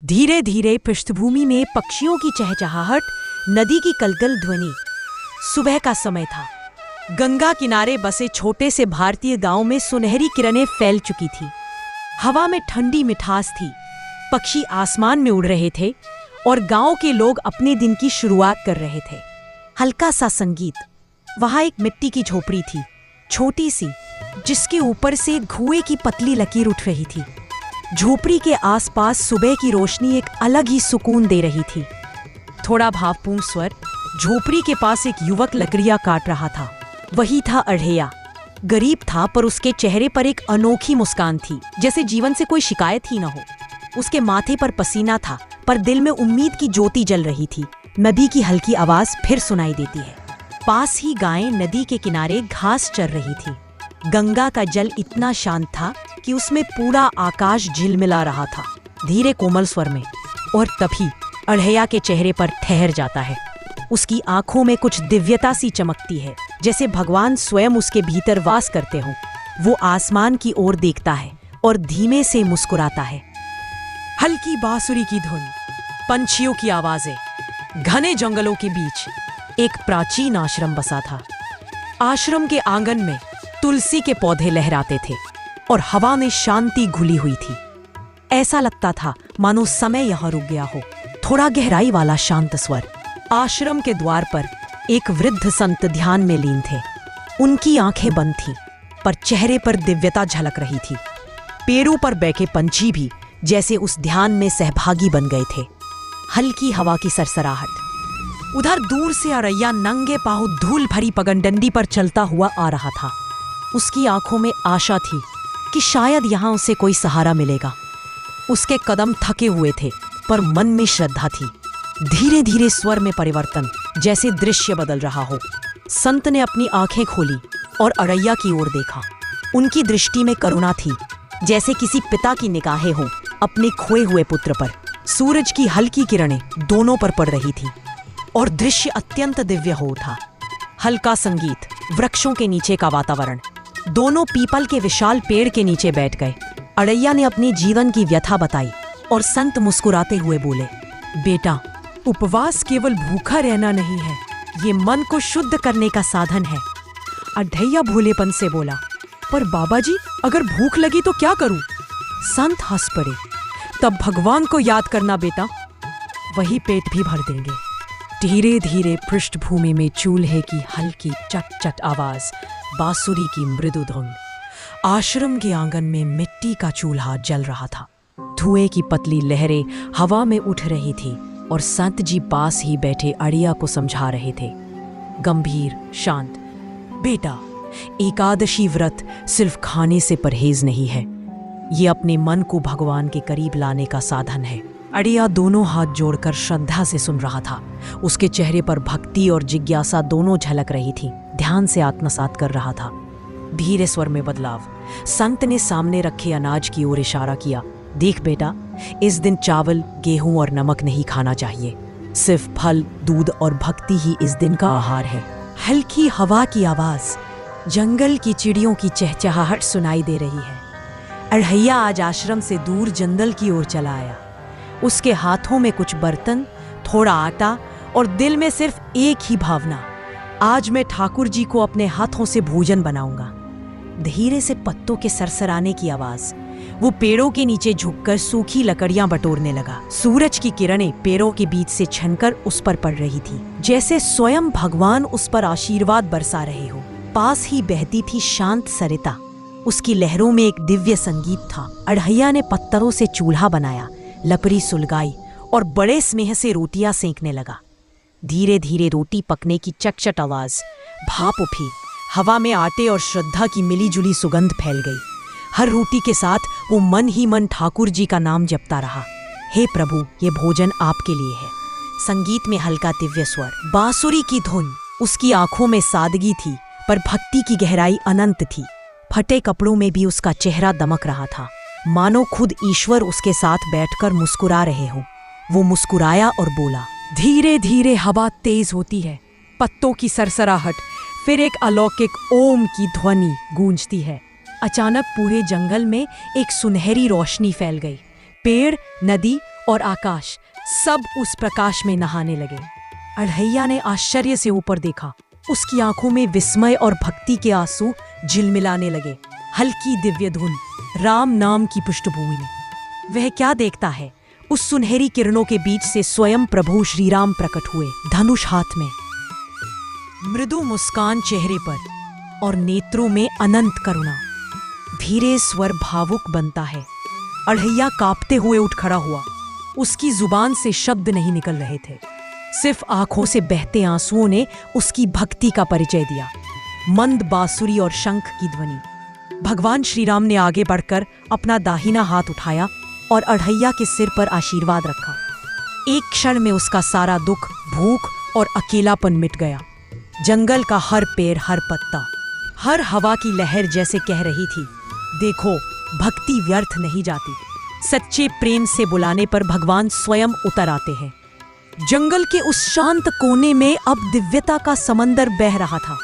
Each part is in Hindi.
धीरे धीरे पृष्ठभूमि में पक्षियों की चहचहाहट, नदी की कलकल ध्वनि। सुबह का समय था। गंगा किनारे बसे छोटे से भारतीय गांव में सुनहरी किरणें फैल चुकी थी। हवा में ठंडी मिठास थी। पक्षी आसमान में उड़ रहे थे और गांव के लोग अपने दिन की शुरुआत कर रहे थे। हल्का सा संगीत। वहां एक मिट्टी की झोपड़ी थी, छोटी सी, जिसके ऊपर से धुएं की पतली लकीर उठ रही थी। झोपड़ी के आसपास सुबह की रोशनी एक अलग ही सुकून दे रही थी। थोड़ा भावपूर्ण स्वर। झोपड़ी के पास एक युवक लकड़ियां काट रहा था। वही था अढ़ैया। गरीब था पर उसके चेहरे पर एक अनोखी मुस्कान थी, जैसे जीवन से कोई शिकायत ही न हो। उसके माथे पर पसीना था पर दिल में उम्मीद की ज्योति जल रही थी। नदी की हल्की आवाज फिर सुनाई देती है। पास ही गायें नदी के किनारे घास चर रही थी। गंगा का जल इतना शांत था कि उसमें पूरा आकाश झिलमिला रहा था, धीरे कोमल स्वर में। और तभी अढ़ैया के चेहरे पर ठहर जाता है। उसकी आंखों में कुछ दिव्यता सी चमकती है, जैसे भगवान स्वयं उसके भीतर वास करते हों। वो आसमान की ओर देखता है और धीमे से मुस्कुराता है। हल्की बांसुरी की धुन, पंछियों की आवाजें। घने जंगलों के बीच एक प्राचीन आश्रम बसा था। आश्रम के आंगन में तुलसी के पौधे लहराते थे और हवा में शांति घुली हुई थी। ऐसा लगता था मानो समय यहां रुक गया हो। थोड़ा गहराई वाला शांत स्वर। आश्रम के द्वार पर एक वृद्ध संत ध्यान में लीन थे। उनकी आंखें बंद थीं, पर चेहरे पर दिव्यता झलक रही थी। पेड़ों पर बैठे पंछी भी जैसे उस ध्यान में सहभागी बन गए थे। हल्की हवा की सरसराहट। उधर दूर से अरैया नंगे पांव धूल भरी पगडंडी पर चलता हुआ आ रहा था। उसकी आंखों में आशा थी कि शायद यहां उसे कोई सहारा मिलेगा। उसके कदम थके हुए थे पर मन में श्रद्धा थी। धीरे धीरे स्वर में परिवर्तन, जैसे दृश्य बदल रहा हो। संत ने अपनी आंखें खोली और अरैया की ओर देखा। उनकी दृष्टि में करुणा थी, जैसे किसी पिता की निगाहें हों अपने खोए हुए पुत्र पर। सूरज की हल्की किरणें दोनों पर पड़ रही थी और दृश्य अत्यंत दिव्य हो उठा। हल्का संगीत, वृक्षों के नीचे का वातावरण। दोनों पीपल के विशाल पेड़ के नीचे बैठ गए। अरैया ने अपने जीवन की व्यथा बताई और संत मुस्कुराते हुए बोले, बेटा, उपवास केवल भूखा रहना नहीं है, ये मन को शुद्ध करने का साधन है। अढ़ैया भोलेपन से बोला, पर बाबा जी, अगर भूख लगी तो क्या करूं? संत हंस पड़े, तब भगवान को याद करना बेटा, वही पेट भी भर देंगे। धीरे धीरे पृष्ठभूमि में चूल्हे की हल्की चट चट आवाज, बांसुरी की मृदु धुन। आश्रम के आंगन में मिट्टी का चूल्हा जल रहा था। धुएं की पतली लहरें हवा में उठ रही थी और संत जी पास ही बैठे अढ़ैया को समझा रहे थे, गंभीर, शांत। बेटा, एकादशी व्रत सिर्फ खाने से परहेज नहीं है, ये अपने मन को भगवान के करीब लाने का साधन है। अढ़ैया दोनों हाथ जोड़कर श्रद्धा से सुन रहा था। उसके चेहरे पर भक्ति और जिज्ञासा दोनों झलक रही थी। ध्यान से आत्मसात कर रहा था। धीरे स्वर में बदलाव। संत ने सामने रखे अनाज की ओर इशारा किया। देख बेटा, इस दिन चावल, गेहूं और नमक नहीं खाना चाहिए। सिर्फ फल, दूध और भक्ति ही इस दिन का आहार है। हल्की हवा की आवाज, जंगल की चिड़ियों की चहचहाहट सुनाई दे रही है। अढ़ैया आज आश्रम से दूर जंगल की ओर चला आया। उसके हाथों में कुछ बर्तन, थोड़ा आटा और दिल में सिर्फ एक ही भावना, आज मैं ठाकुर जी को अपने हाथों से भोजन बनाऊंगा। धीरे से पत्तों के सरसराने की आवाज। वो पेड़ों के नीचे झुककर सूखी लकड़ियां बटोरने लगा। सूरज की किरणें पेड़ों के बीच से छनकर उस पर पड़ रही थी, जैसे स्वयं भगवान उस पर आशीर्वाद बरसा रहे हो। पास ही बहती थी शांत सरिता। उसकी लहरों में एक दिव्य संगीत था। अढ़ैया ने पत्थरों से चूल्हा बनाया, लकड़ी सुलगाई और बड़े स्नेह से रोटियां सेंकने लगा। धीरे धीरे रोटी पकने की चटचट आवाज, भाप उठी। हवा में आटे और श्रद्धा की मिलीजुली सुगंध फैल गई। हर रोटी के साथ वो मन ही मन ठाकुर जी का नाम जपता रहा। हे प्रभु, ये भोजन आपके लिए है। संगीत में हल्का दिव्य स्वर, बांसुरी की धुन। उसकी आंखों में सादगी थी पर भक्ति की गहराई अनंत थी। फटे कपड़ों में भी उसका चेहरा दमक रहा था, मानो खुद ईश्वर उसके साथ बैठकर मुस्कुरा रहे हो। वो मुस्कुराया और बोला, धीरे धीरे हवा तेज होती है। पत्तों की सरसराहट, फिर एक अलौकिक ओम की ध्वनि गूंजती है। अचानक पूरे जंगल में एक सुनहरी रोशनी फैल गई। पेड़, नदी और आकाश सब उस प्रकाश में नहाने लगे। अढ़ैया ने आश्चर्य से ऊपर देखा। उसकी आंखों में विस्मय और भक्ति के आंसू झिलमिलाने लगे। हल्की दिव्य धुन, राम नाम की पृष्ठभूमि में वह क्या देखता है? उस सुनहरी किरणों के बीच से स्वयं प्रभु श्री राम प्रकट हुए, धनुष हाथ में, मृदु मुस्कान चेहरे पर और नेत्रों में अनंत करुणा। धीरे स्वर भावुक बनता है। अढ़ैया कांपते हुए उठ खड़ा हुआ। उसकी जुबान से शब्द नहीं निकल रहे थे, सिर्फ आंखों से बहते आंसुओं ने उसकी भक्ति का परिचय दिया। मंद बांसुरी और शंख की ध्वनि। भगवान श्री राम ने आगे बढ़कर अपना दाहिना हाथ उठाया और अढ़ैया के सिर पर आशीर्वाद रखा। एक क्षण में उसका सारा दुख, भूख और अकेलापन मिट गया। जंगल का हर पेड़, हर पत्ता, हर हवा की लहर जैसे कह रही थी, देखो, भक्ति व्यर्थ नहीं जाती। सच्चे प्रेम से बुलाने पर भगवान स्वयं उतर आते हैं। जंगल के उस शांत कोने में अब दिव्यता का समंदर बह रहा था।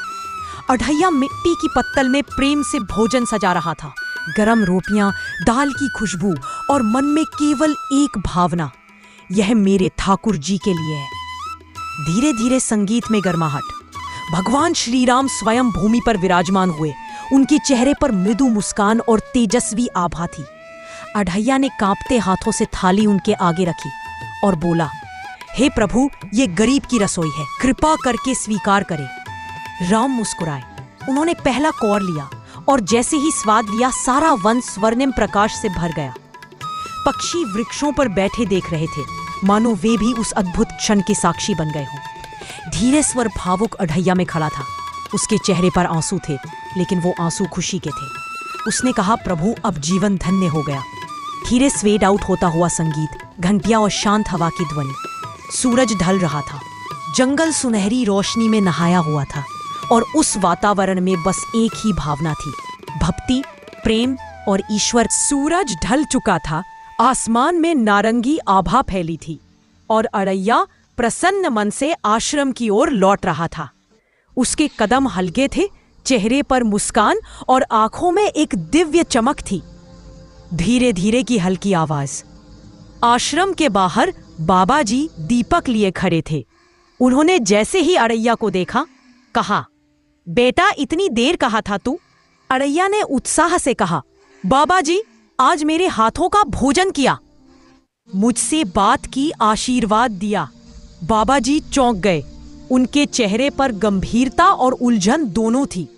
अढ़ैया मिट्टी की पत्तल में प्रेम से भोजन सजा रहा था। गरम रोटियां, दाल की खुशबू और मन में केवल एक भावना, यह मेरे ठाकुर जी के लिए है। धीरे धीरे संगीत में गर्माहट। भगवान श्री राम स्वयं भूमि पर विराजमान हुए। उनके चेहरे पर मृदु मुस्कान और तेजस्वी आभा थी। अढ़ैया ने कांपते हाथों से थाली उनके आगे रखी और बोला, हे प्रभु, ये गरीब की रसोई है, कृपा करके स्वीकार करें। राम मुस्कुराए। उन्होंने पहला कौर लिया और जैसे ही स्वाद लिया, सारा वन स्वर्णिम प्रकाश से भर गया। पक्षी वृक्षों पर बैठे देख रहे थे, मानो वे भी उस अद्भुत क्षण के साक्षी बन गए हों। धीरे स्वर भावुक अढ़ैया में खड़ा था। उसके चेहरे पर आंसू थे, लेकिन वो आंसू खुशी के थे। उसने कहा, प्रभु, अब जीवन धन्य हो गया। धीरे स्वेड आउट होता हुआ संगीत, घंटियां और शांत हवा की ध्वनि। सूरज ढल रहा था। जंगल सुनहरी रोशनी में नहाया हुआ था और उस वातावरण में बस एक ही भावना थी, भक्ति, प्रेम और ईश्वर। सूरज ढल चुका था। आसमान में नारंगी आभा फैली थी और अढ़ैया प्रसन्न मन से आश्रम की ओर लौट रहा था। उसके कदम हल्के थे, चेहरे पर मुस्कान और आंखों में एक दिव्य चमक थी। धीरे धीरे की हल्की आवाज। आश्रम के बाहर बाबा जी दीपक लिए खड़े थे। उन्होंने जैसे ही अढ़ैया को देखा, कहा, बेटा, इतनी देर कहाँ था तू? अढ़ैया ने उत्साह से कहा, बाबा जी, आज मेरे हाथों का भोजन किया, मुझसे बात की, आशीर्वाद दिया। बाबा जी चौंक गए। उनके चेहरे पर गंभीरता और उलझन दोनों थी।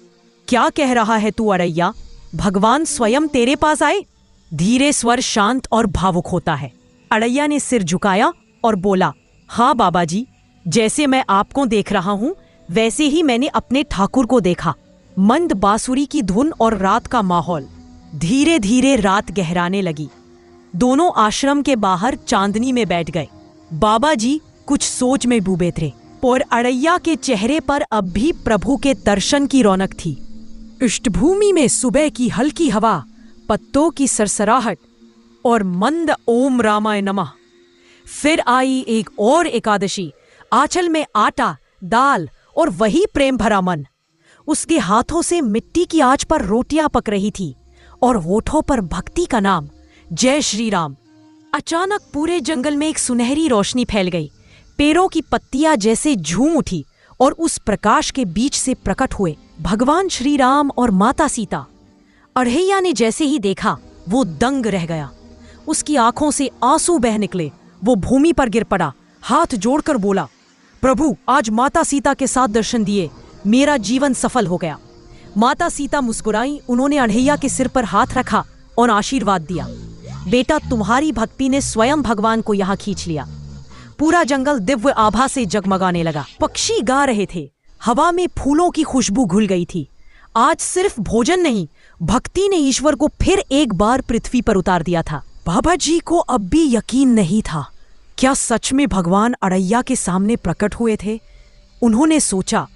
क्या कह रहा है तू अढ़ैया? भगवान स्वयं तेरे पास आए? धीरे स्वर शांत और भावुक होता है। अढ़ैया ने सिर झुकाया और बोला, हाँ बाबा जी, जैसे मैं आपको देख रहा हूं वैसे ही मैंने अपने ठाकुर को देखा। मंद बांसुरी की धुन और रात का माहौल। धीरे धीरे रात गहराने लगी। दोनों आश्रम के बाहर चांदनी में बैठ गए। बाबा जी कुछ सोच में डूबे थे और अढ़ैया के चेहरे पर अब भी प्रभु के दर्शन की रौनक थी। पृष्ठभूमि में सुबह की हल्की हवा, पत्तों की सरसराहट और मंद ओम रामाय नमः। फिर आई एक और एकादशी। आंचल में आटा, दाल और वही प्रेम भरा मन। उसके हाथों से मिट्टी की आंच पर रोटियां पक रही थी और होठों पर भक्ति का नाम, जय श्री राम। अचानक पूरे जंगल में एक सुनहरी रोशनी फैल गई। पेड़ों की पत्तियां जैसे झूम उठी और उस प्रकाश के बीच से प्रकट हुए भगवान श्री राम और माता सीता। अढ़ैया ने जैसे ही देखा, वो दंग रह गया। उसकी आंखों से आंसू बह निकले। वो भूमि पर गिर पड़ा, हाथ जोड़कर बोला, प्रभु, आज माता सीता के साथ दर्शन दिए, मेरा जीवन सफल हो गया। माता सीता मुस्कुराई। उन्होंने अढ़ैया के सिर पर हाथ रखा और आशीर्वाद दिया, बेटा, तुम्हारी भक्ति ने स्वयं भगवान को यहाँ खींच लिया। पूरा जंगल दिव्य आभा से जगमगाने लगा। पक्षी गा रहे थे। हवा में फूलों की खुशबू घुल गई थी। आज सिर्फ भोजन नहीं, भक्ति ने ईश्वर को फिर एक बार पृथ्वी पर उतार दिया था। बाबा जी को अब भी यकीन नहीं था। क्या सच में भगवान अढ़ैया के सामने प्रकट हुए थे? उन्होंने सोचा,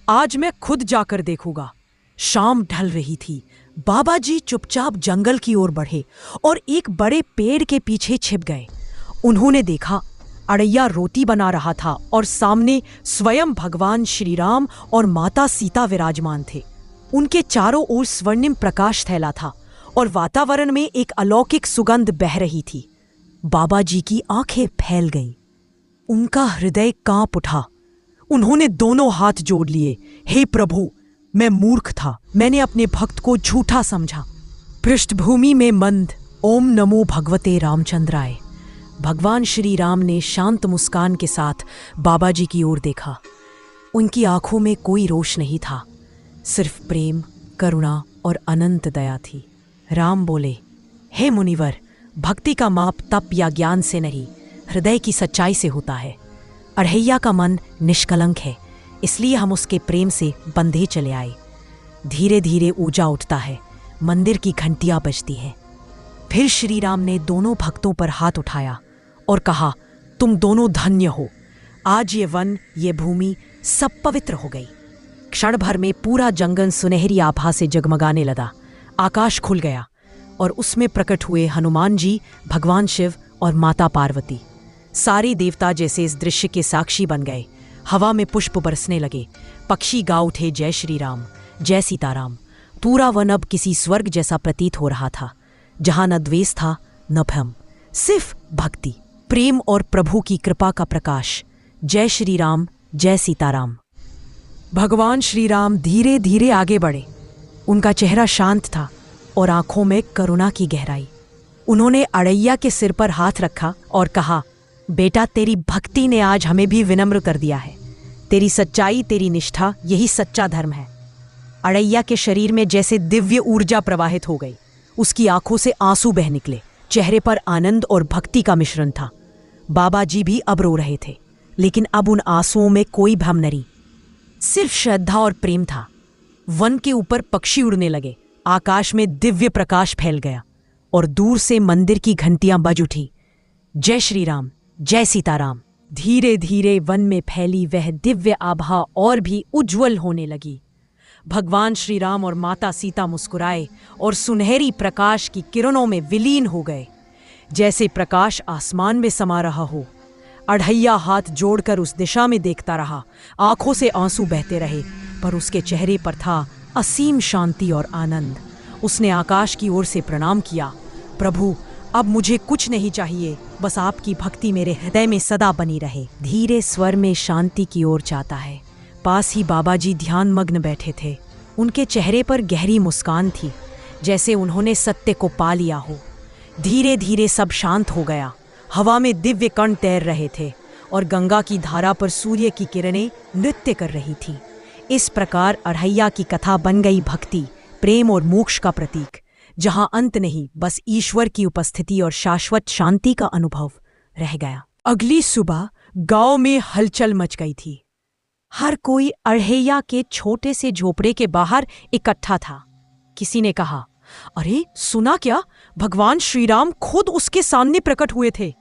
आज मैं खुद जाकर देखूंगा। शाम ढल रही थी। बाबा जी चुपचाप जंगल की ओर बढ़े और एक बड़े पेड़ के पीछे छिप गए। उन्होंने देखा, अढ़ैया रोटी बना रहा था और सामने स्वयं भगवान श्री राम और माता सीता विराजमान थे। उनके चारों ओर स्वर्णिम प्रकाश फैला था और वातावरण में एक अलौकिक सुगंध बह रही थी। बाबा जी की आंखें फैल गईं। उनका हृदय कांप उठा। उन्होंने दोनों हाथ जोड़ लिए। हे प्रभु, मैं मूर्ख था, मैंने अपने भक्त को झूठा समझा। पृष्ठभूमि में मंद ओम नमो भगवते रामचंद्राय। भगवान श्री राम ने शांत मुस्कान के साथ बाबा जी की ओर देखा। उनकी आंखों में कोई रोष नहीं था, सिर्फ प्रेम, करुणा और अनंत दया थी। राम बोले, हे मुनिवर, भक्ति का माप तप या ज्ञान से नहीं, हृदय की सच्चाई से होता है। अढ़ैया का मन निष्कलंक है, इसलिए हम उसके प्रेम से बंधे चले आए। धीरे धीरे ऊर्जा उठता है, मंदिर की घंटियां बजती हैं। फिर श्री राम ने दोनों भक्तों पर हाथ उठाया और कहा, तुम दोनों धन्य हो। आज ये वन, ये भूमि सब पवित्र हो गई। क्षण भर में पूरा जंगल सुनहरी आभा से जगमगाने लगा। आकाश खुल गया और उसमें प्रकट हुए हनुमान जी, भगवान शिव और माता पार्वती। सारे देवता जैसे इस दृश्य के साक्षी बन गए। हवा में पुष्प बरसने लगे, पक्षी गा उठे, जय श्री राम, जय सीताराम। पूरा वन अब किसी स्वर्ग जैसा प्रतीत हो रहा था, जहां न द्वेष था न भ्रम, सिर्फ भक्ति, प्रेम और प्रभु की कृपा का प्रकाश। जय श्री राम, जय सीताराम। भगवान श्री राम धीरे धीरे आगे बढ़े। उनका चेहरा शांत था और आंखों में करुणा की गहराई। उन्होंने अड़ैया के सिर पर हाथ रखा और कहा, बेटा, तेरी भक्ति ने आज हमें भी विनम्र कर दिया है। तेरी सच्चाई, तेरी निष्ठा, यही सच्चा धर्म है। अड़ैया के शरीर में जैसे दिव्य ऊर्जा प्रवाहित हो गई। उसकी आंखों से आंसू बह निकले, चेहरे पर आनंद और भक्ति का मिश्रण था। बाबा जी भी अब रो रहे थे, लेकिन अब उन आंसुओं में कोई भ्रम नहीं, सिर्फ श्रद्धा और प्रेम था। वन के ऊपर पक्षी उड़ने लगे, आकाश में दिव्य प्रकाश फैल गया और दूर से मंदिर की घंटियां बज उठी। जय श्री राम, जय सीताराम। धीरे धीरे वन में फैली वह दिव्य आभा और भी उज्जवल होने लगी। भगवान श्री राम और माता सीता मुस्कुराए और सुनहरी प्रकाश की किरणों में विलीन हो गए, जैसे प्रकाश आसमान में समा रहा हो। अढ़ैया हाथ जोड़कर उस दिशा में देखता रहा। आंखों से आंसू बहते रहे, पर उसके चेहरे पर था असीम शांति और आनंद। उसने आकाश की ओर से प्रणाम किया। प्रभु, अब मुझे कुछ नहीं चाहिए, बस आपकी भक्ति मेरे हृदय में सदा बनी रहे। धीरे स्वर में शांति की ओर जाता है। पास ही बाबा जी ध्यान मग्न बैठे थे। उनके चेहरे पर गहरी मुस्कान थी, जैसे उन्होंने सत्य को पा लिया हो। धीरे धीरे सब शांत हो गया। हवा में दिव्य कण तैर रहे थे और गंगा की धारा पर सूर्य की किरणें नृत्य कर रही थी। इस प्रकार अढ़ैया की कथा बन गई भक्ति, प्रेम और मोक्ष का प्रतीक, जहां अंत नहीं, बस ईश्वर की उपस्थिति और शाश्वत शांति का अनुभव रह गया। अगली सुबह गांव में हलचल मच गई थी। हर कोई अढ़ैया के छोटे से झोपड़े के बाहर इकट्ठा था। किसी ने कहा, अरे सुना क्या, भगवान श्री राम खुद उसके सामने प्रकट हुए थे।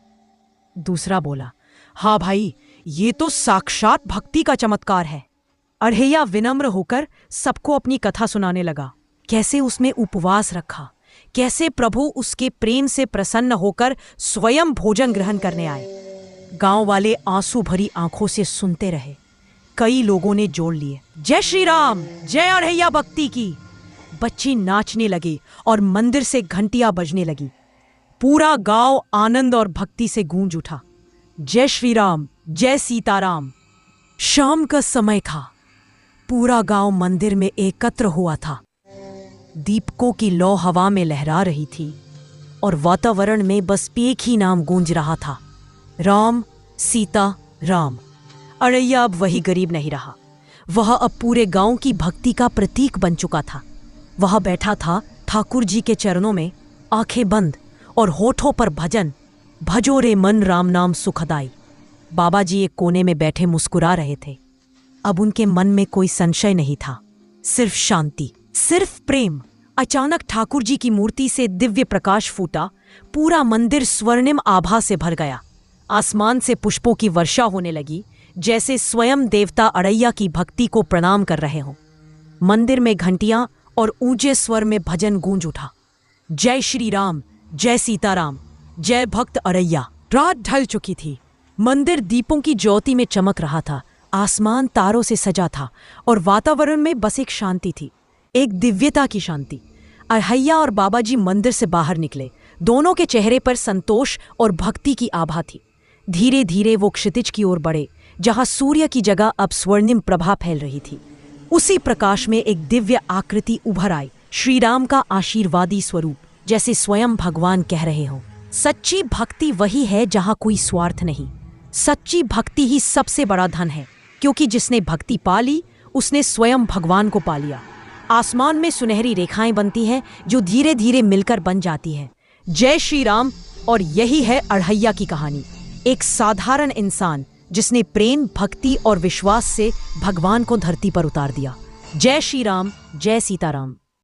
दूसरा बोला, हाँ भाई, ये तो साक्षात भक्ति का चमत्कार है। अढ़ैया विनम्र होकर सबको अपनी कथा सुनाने लगा, कैसे उसने उपवास रखा, कैसे प्रभु उसके प्रेम से प्रसन्न होकर स्वयं भोजन ग्रहण करने आए। गांव वाले आंसू भरी आंखों से सुनते रहे। कई लोगों ने जोड़ लिए, जय श्री राम, जय अढ़ैया भक्ति की। बच्चे नाचने लगे और मंदिर से घंटियां बजने लगी। पूरा गांव आनंद और भक्ति से गूंज उठा। जय श्री राम, जय सीताराम। शाम का समय था। पूरा गांव मंदिर में एकत्र हुआ था। दीपकों की लौ हवा में लहरा रही थी और वातावरण में बस एक ही नाम गूंज रहा था, राम, सीता, राम। अढ़ैया अब वही गरीब नहीं रहा, वह अब पूरे गांव की भक्ति का प्रतीक बन चुका था। वह बैठा था ठाकुर जी के चरणों में, आंखें बंद और होठों पर भजन, भजो रे मन राम नाम सुखदाई। बाबा जी एक कोने में बैठे मुस्कुरा रहे थे। अब उनके मन में कोई संशय नहीं था, सिर्फ शांति, सिर्फ प्रेम। अचानक ठाकुर जी की मूर्ति से दिव्य प्रकाश फूटा। पूरा मंदिर स्वर्णिम आभा से भर गया। आसमान से पुष्पों की वर्षा होने लगी, जैसे स्वयं देवता अढ़ैया की भक्ति को प्रणाम कर रहे हों। मंदिर में घंटियां और ऊंचे स्वर में भजन गूंज उठा, जय श्री राम, जय सीताराम, जय भक्त अढ़ैया। रात ढल चुकी थी। मंदिर दीपों की ज्योति में चमक रहा था। आसमान तारों से सजा था और वातावरण में बस एक शांति थी, एक दिव्यता की शांति। अढ़ैया और बाबा जी मंदिर से बाहर निकले। दोनों के चेहरे पर संतोष और भक्ति की आभा थी। धीरे धीरे वो क्षितिज की ओर बढ़े, जहां सूर्य की जगह अब स्वर्णिम प्रभा फैल रही थी। उसी प्रकाश में एक दिव्य आकृति उभर आई, श्री राम का आशीर्वादी स्वरूप, जैसे स्वयं भगवान कह रहे हों, सच्ची भक्ति वही है जहां कोई स्वार्थ नहीं। सच्ची भक्ति ही सबसे बड़ा धन है, क्योंकि जिसने भक्ति पा ली उसने स्वयं भगवान को पा लिया। आसमान में सुनहरी रेखाएं बनती हैं जो धीरे धीरे मिलकर बन जाती हैं। जय श्री राम। और यही है अढ़ैया की कहानी। एक साधारण इंसान जिसने प्रेम, भक्ति और विश्वास से भगवान को धरती पर उतार दिया। जय श्री राम, जय सीताराम।